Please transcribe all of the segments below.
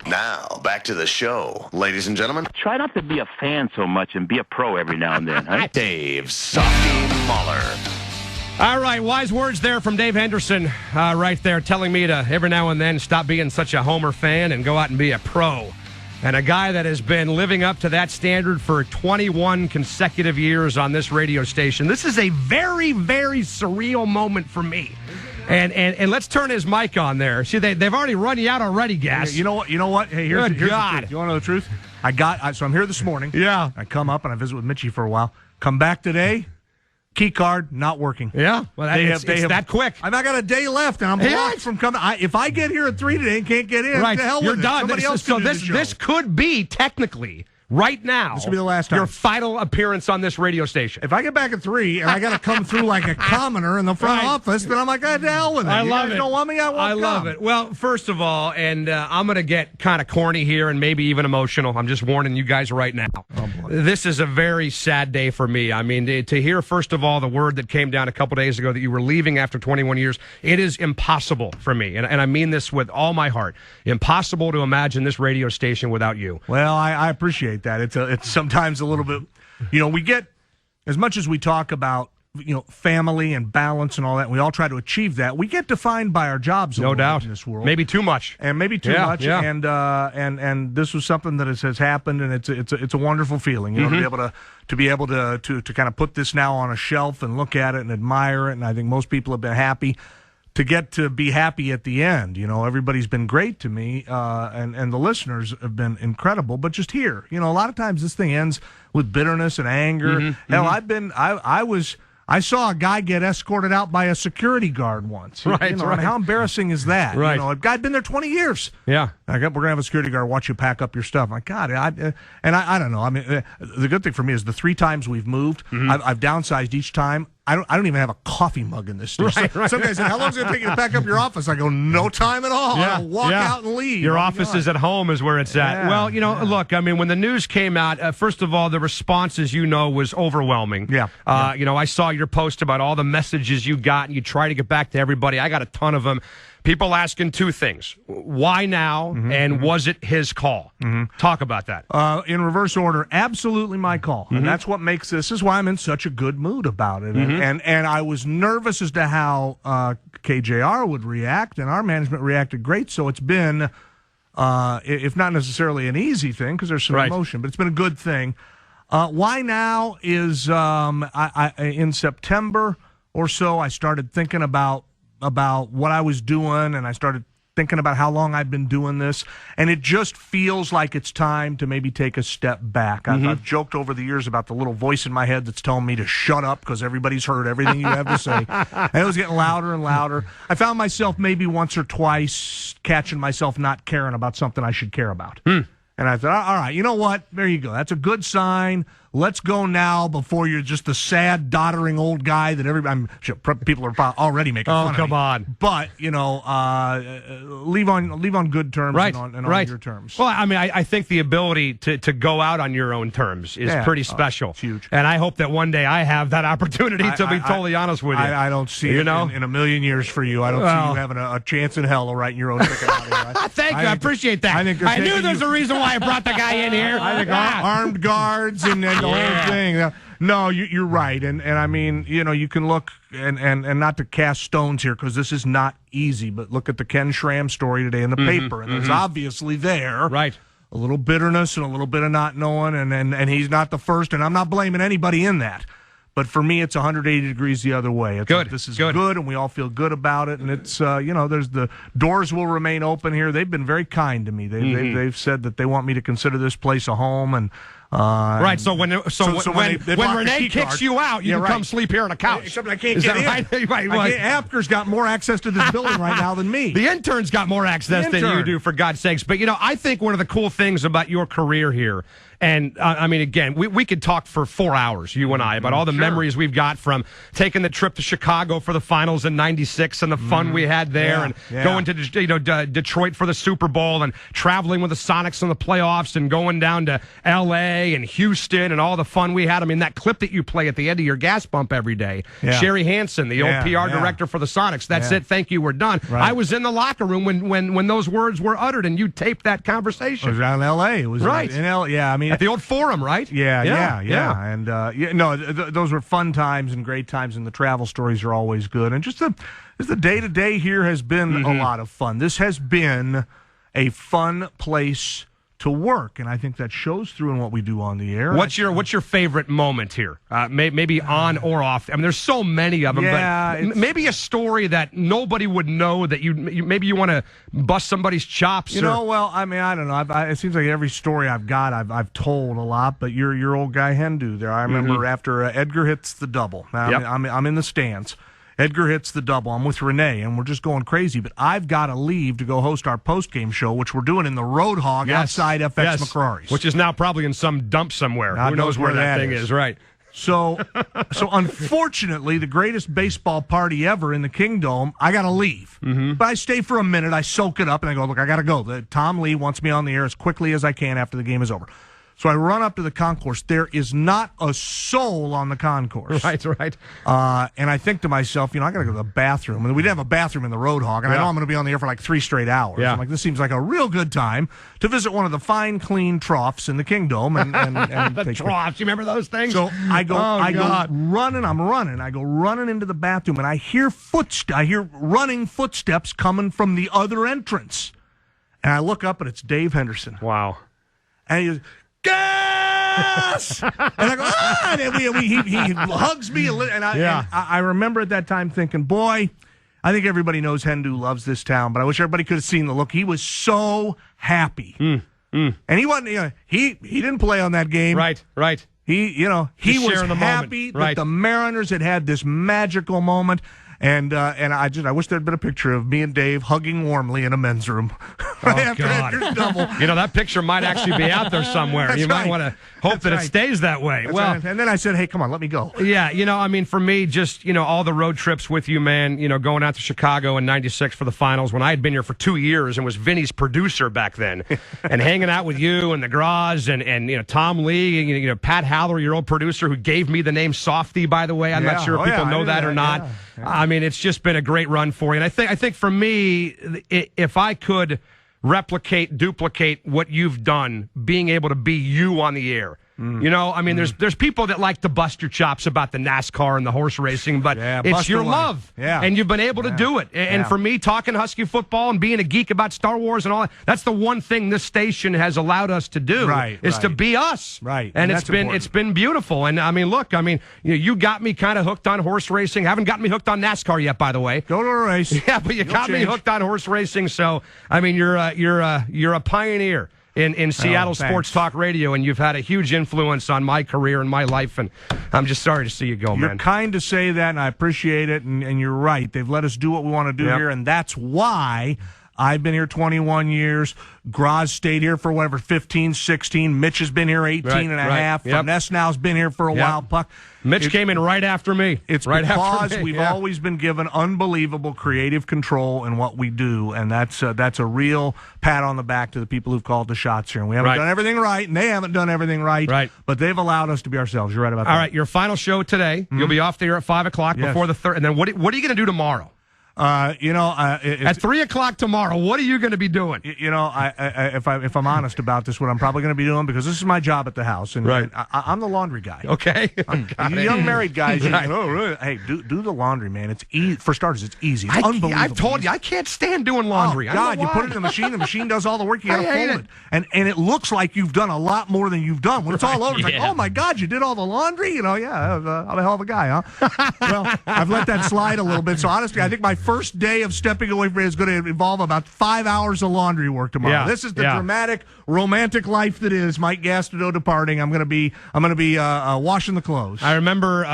Now, back to the show. Ladies and gentlemen, Try not to be a fan so much and be a pro every now and then, huh? Dave Softy Mahler. All right, wise words there from Dave Henderson right there, telling me to every now and then stop being such a homer fan and go out and be a pro. And a guy that has been living up to that standard for 21 consecutive years on this radio station. This is a very, very surreal moment for me. And let's turn his mic on there. See, they've already run you out already, Gas. You know what? Hey, here's the truth. You want to know the truth? So I'm here this morning. Yeah. I come up and I visit with Mitchie for a while. Come back today. Key card not working. Yeah, well, it's that quick. I got a day left, and I'm blocked from coming. If I get here at 3 today and can't get in, right, to hell you're with done. It. Somebody else can do the show. This could be technically right now. This could be the last time. Your final appearance on this radio station. If I get back at 3 and I got to come through like a commoner in the front office, then I'm like, to hell with it. I love it. You don't want me? I love it. Well, first of all, and I'm going to get kind of corny here and maybe even emotional. I'm just warning you guys right now. Oh, boy. This is a very sad day for me. I mean, to hear, first of all, the word that came down a couple days ago that you were leaving after 21 years, it is impossible for me. And I mean this with all my heart. Impossible to imagine this radio station without you. Well, I appreciate that. It's sometimes a little bit, we get, as much as we talk about, family and balance and all that, and we all try to achieve that, we get defined by our jobs no doubt in this world. Maybe too much. And maybe too much. Yeah. And this was something that has happened, and it's a wonderful feeling, to be able to kind of put this now on a shelf and look at it and admire it, and I think most people have been happy to get to be happy at the end. Everybody's been great to me, and the listeners have been incredible. But just here, a lot of times this thing ends with bitterness and anger. Hell, I saw a guy get escorted out by a security guard once. Right, And how embarrassing is that? Right. A guy'd been there 20 years. Yeah. We're going to have a security guard watch you pack up your stuff. I'm like, God, I don't know. I mean, the good thing for me is the 3 times we've moved, I've downsized each time. I don't even have a coffee mug in this store. Right. Some guy said, how long is it going to take you to pack up your office? I go, no time at all. Yeah. I'll walk out and leave. Your office is at home is where it's at. Yeah. Well, look, I mean, when the news came out, first of all, the response, as was overwhelming. Yeah. I saw your post about all the messages you got, and you try to get back to everybody. I got a ton of them. People asking 2 things. Why now, and was it his call? Talk about that. In reverse order, absolutely my call. And that's what makes this is why I'm in such a good mood about it. And I was nervous as to how KJR would react, and our management reacted great. So it's been, if not necessarily an easy thing, because there's some emotion, but it's been a good thing. Why now is in September or so, I started thinking about what I was doing, and I started thinking about how long I've been doing this, and it just feels like it's time to maybe take a step back. I've joked over the years about the little voice in my head that's telling me to shut up because everybody's heard everything you have to say, and it was getting louder and louder. I found myself maybe once or twice catching myself not caring about something I should care about. And I thought, all right, you know what? There you go. That's a good sign. Let's go now before you're just a sad, doddering old guy that people are already making fun of. Oh, come on. But, leave on good terms and on your terms. Well, I mean, I think the ability to go out on your own terms is pretty special. It's huge. And I hope that one day I have that opportunity, to be totally honest with you. I don't see it in a million years for you. I don't see you having a chance in hell of writing your own ticket out here. Thank you. I appreciate that. I knew there's a reason why I brought the guy in here. I think armed guards and the whole thing. No, you're right. And I mean, you can look, and not to cast stones here because this is not easy, but look at the Ken Schramm story today in the paper. And there's obviously there. Right. A little bitterness and a little bit of not knowing, and he's not the first, and I'm not blaming anybody in that. But for me, it's 180 degrees the other way. It's good. Like, this is good, and we all feel good about it. And it's, there's the doors will remain open here. They've been very kind to me. They've said that they want me to consider this place a home. And right. So when Renee kicks you out, you can come sleep here on a couch. Except I can't get in. Right. Apker's got more access to this building right now than me. The intern's got more access than you do, for God's sakes. But, I think one of the cool things about your career here, and I mean, again, we could talk for 4 hours, you and I, about all the memories we've got from taking the trip to Chicago for the finals in '96 and the fun we had there, and going to Detroit for the Super Bowl, and traveling with the Sonics in the playoffs, and going down to L.A. LA and Houston and all the fun we had. I mean, that clip that you play at the end of your gas pump every day. Yeah. Sherry Hansen, the old PR director for the Sonics. That's it. Thank you. We're done. Right. I was in the locker room when those words were uttered, and you taped that conversation. It was out in L.A. It was right in L.A. Yeah, I mean, at the old Forum, right? Yeah. And those were fun times and great times, and the travel stories are always good. And just the day-to-day here has been a lot of fun. This has been a fun place to work, and I think that shows through in what we do on the air. What's your favorite moment here? Maybe on or off. I mean, there's so many of them, but maybe a story that nobody would know that maybe you want to bust somebody's chops. Well, I mean, I don't know. It seems like every story I've got, I've told a lot. But your old guy Hendu there. I remember after Edgar hits the double. I'm in the stands. Edgar hits the double. I'm with Renee, and we're just going crazy. But I've got to leave to go host our post-game show, which we're doing in the Roadhog outside FX McCrory's. Which is now probably in some dump somewhere. Who knows where that thing is, right? So unfortunately, the greatest baseball party ever in the Kingdome, I got to leave. But I stay for a minute. I soak it up, and I go, look, I got to go. Tom Lee wants me on the air as quickly as I can after the game is over. So I run up to the concourse. There is not a soul on the concourse. Right. And I think to myself, I got to go to the bathroom. And we didn't have a bathroom in the Roadhog, and I know I'm going to be on the air for like 3 straight hours. Yeah. I'm like, this seems like a real good time to visit one of the fine, clean troughs in the Kingdome. And the troughs, you remember those things? So I go running. I'm running. I go running into the bathroom, and I hear running footsteps coming from the other entrance. And I look up, and it's Dave Henderson. Wow. And he goes, Gas! And I go, and he hugs me. And I remember at that time thinking, boy, I think everybody knows Hendu loves this town, but I wish everybody could have seen the look. He was so happy. And he wasn't, he didn't play on that game. Right. He was happy that the Mariners had this magical moment. And I wish there'd been a picture of me and Dave hugging warmly in a men's room. God. Double. That picture might actually be out there somewhere. You might want to hope that it stays that way. And then I said, hey, come on, let me go. Yeah, for me, just, all the road trips with you, man, going out to Chicago in 96 for the finals when I had been here for 2 years and was Vinny's producer back then, and hanging out with you and the Graz and Tom Lee, and, Pat Haller, your old producer, who gave me the name Softy, by the way. I'm not sure if people know that or not. Yeah. It's just been a great run for you. And I think for me, if I could duplicate what you've done, being able to be you on the air. There's people that like to bust your chops about the NASCAR and the horse racing, but it's your love. Yeah. And you've been able to do it. And for me, talking Husky football and being a geek about Star Wars and all that, that's the one thing this station has allowed us to do, is to be us. Right. And it's been beautiful. And you got me kind of hooked on horse racing. Haven't gotten me hooked on NASCAR yet, by the way. Go to a race. Yeah, but you got me hooked on horse racing. So, you're a pioneer in Seattle sports talk radio, and you've had a huge influence on my career and my life, and I'm just sorry to see you go, man. You're kind to say that, and I appreciate it, and you're right. They've let us do what we want to do here, and that's why I've been here 21 years. Graz stayed here for 15, 16. Mitch has been here 18 and a half. Finesse now's been here for a while. Puck. Mitch came in right after me. It's right because we've always been given unbelievable creative control in what we do, and that's a real pat on the back to the people who've called the shots here. And we haven't done everything right, and they haven't done everything right. But they've allowed us to be ourselves. You're right about that. All right, your final show today. Mm-hmm. You'll be off there at 5 o'clock before the third. And then what are you going to do tomorrow? At 3 o'clock tomorrow, what are you going to be doing? If I'm honest about this, what I'm probably going to be doing, because this is my job at the house, and I'm the laundry guy. Okay, you young married guys, hey, do the laundry, man. It's easy. For starters, it's easy. It's unbelievable. I've told you, I can't stand doing laundry. Oh, God, you put it in the machine. The machine does all the work. You got to fold it, and it looks like you've done a lot more than you've done. When it's all over, it's like, oh my God, you did all the laundry. I'm a hell of a guy, huh? Well, I've let that slide a little bit. So honestly, I think my first day of stepping away from it is going to involve about 5 hours of laundry work tomorrow. Yeah, this is the dramatic, romantic life that is Mike Gastineau departing. I'm going to be washing the clothes. I remember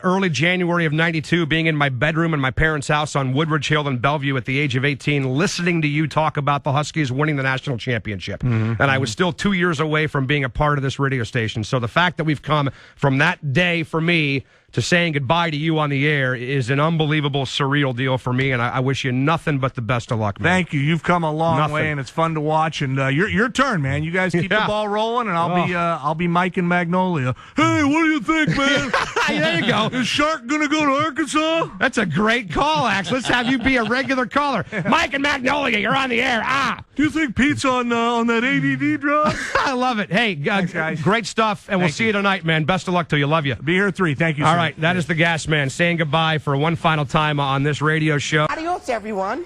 early January of '92 being in my bedroom in my parents' house on Woodridge Hill in Bellevue at the age of 18, listening to you talk about the Huskies winning the national championship. Mm-hmm. And I was still 2 years away from being a part of this radio station. So the fact that we've come from that day for me to saying goodbye to you on the air is an unbelievable, surreal deal for me, and I wish you nothing but the best of luck, man. Thank you. You've come a long way, and it's fun to watch. And your turn, man. You guys keep the ball rolling, and I'll be Mike and Magnolia. Hey, what do you think, man? There you go. Is Shark gonna go to Arkansas? That's a great call, Ax. Let's have you be a regular caller. Mike and Magnolia, you're on the air. Do you think Pete's on that ADD drug? I love it. Hey, thanks, guys. Great stuff, and we'll see you tonight, man. Best of luck to you. Love you. Be here at 3. Thank you, sir. All right, that is the Gasman saying goodbye for one final time on this radio show. Adios, everyone.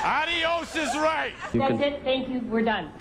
Adios is right. That's it. Thank you. We're done.